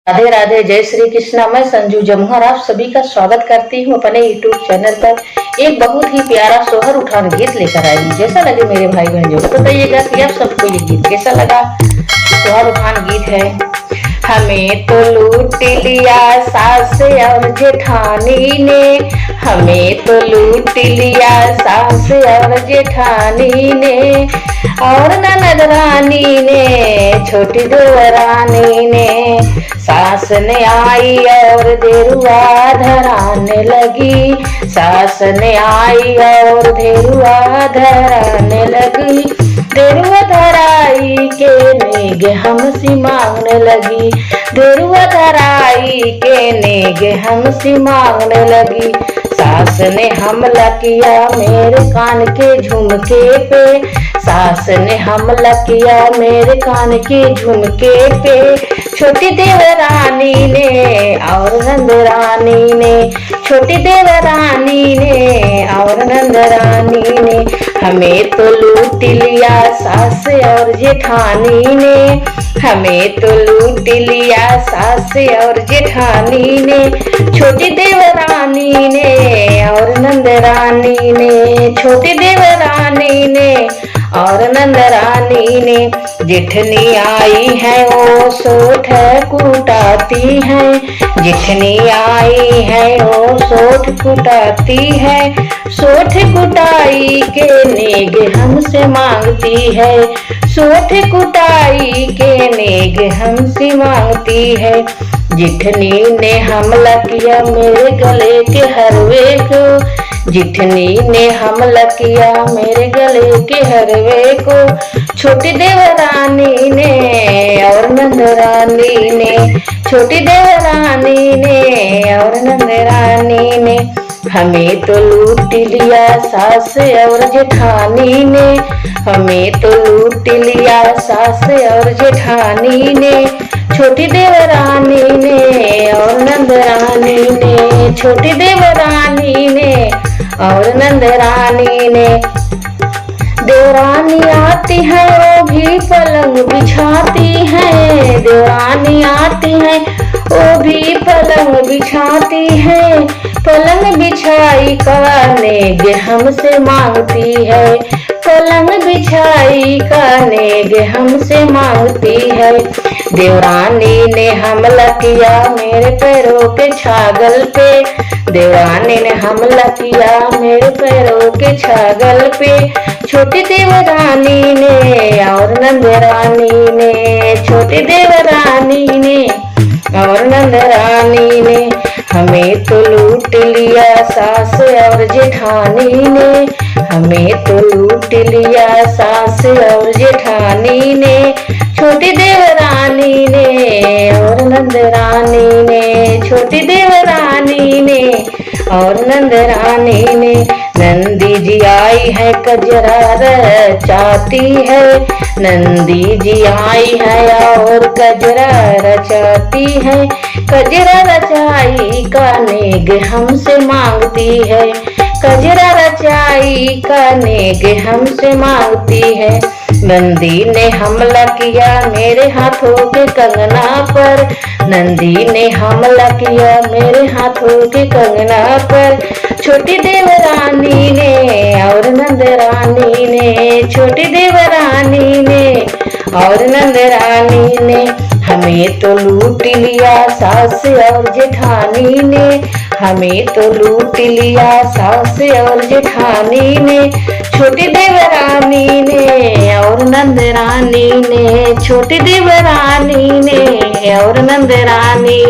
राधे राधे, जय श्री कृष्णा। मैं संजू जमुहर आप सभी का स्वागत करती हूँ अपने यूट्यूब चैनल पर। एक बहुत ही प्यारा सोहर उठान गीत लेकर आई। जैसा लगे मेरे भाई बहन जरूर बताइएगा कि आप सबको ये गीत कैसा लगा। सोहर उठान गीत है। हमें तो लूट लिया सास और जेठानी ने, हमें तो लूट लिया सास और जेठानी ने, और ननद रानी ने, छोटी देवरानी ने। सास ने आई और देरुआ धराने लगी, सास ने आई और देरुआ धराने लगी। देरुआ धराई के नेग हमसी मांगने लगी, देरुआ धराई के नेग हमसी मांगने लगी। सास ने हमला किया मेरे कान के झुमके पे, सास ने हमला किया मेरे कान के झुमके पे। छोटी देवरानी ने और नंदरानी ने, छोटी देवरानी ने और नंदरानी ने। हमें तो लूट लिया सास और जेठानी ने, हमें तो लूट लिया सास और जेठानी ने। छोटी देवरानी ने और नंदरानी ने, छोटी देवरानी ने और नंदरानी ने। जेठनी आई है वो सोठ कुटाती है, जेठनी आई है वो सोठ कुटाती है। सोठ कुटाई के नेग हमसे मांगती है, सोठ कुटाई के नेग हमसे मांगती है। जेठनी ने हमला किया मेरे गले के हरवे को, जेठनी ने हमला किया मेरे गले के हरवे को। छोटी देवरानी ने और नंदरानी ने, छोटी देवरानी ने और नंदरानी ने। हमें तो लूट लिया सास और जेठानी ने, हमें तो लूट लिया सास और जेठानी ने। छोटी देवरानी ने और नंदरानी ने, छोटी देवरानी ने और नंदरानी ने। देवरानी आती है वो भी पलंग बिछाती है, देवरानी आती है वो भी पलंग बिछाती है। पलंग बिछाई का नेग हमसे मांगती है, पलंग बिछाई का नेग हमसे मांगती है। देवरानी ने हमला किया मेरे पैरों के छागल पे, देवरानी ने हमला किया मेरे पैरों के छागल पे। छोटी देवरानी ने और नंदरानी ने, छोटी देवरानी ने और नंदरानी ने। हमें तो लूट लिया सास और जेठानी ने, हमें तो लूट लिया सास और जेठानी ने। छोटी देवरानी ने और नंदरानी ने, छोटी देवरानी ने और नंदरानी ने। नंदी जी आई है कजरा रचाती है, नंदी जी आई है और कजरा रचाती है। कजरा रचाई का नेग हमसे मांगती है, कजरा रचाई का नेग हमसे मांगती है। नंदी ने हमला किया मेरे हाथों के कंगना पर, नंदी ने हमला किया मेरे हाथों के कंगना पर। छोटी देवरानी ने और नंदरानी ने, छोटी देवरानी ने और नंदरानी ने। हमें तो लूट लिया सास और जेठानी ने, हमें तो लूट लिया सास और जेठानी ने। छोटी देवरानी ने और नंदरानी ने, छोटी देवरानी ने और नंदरानी।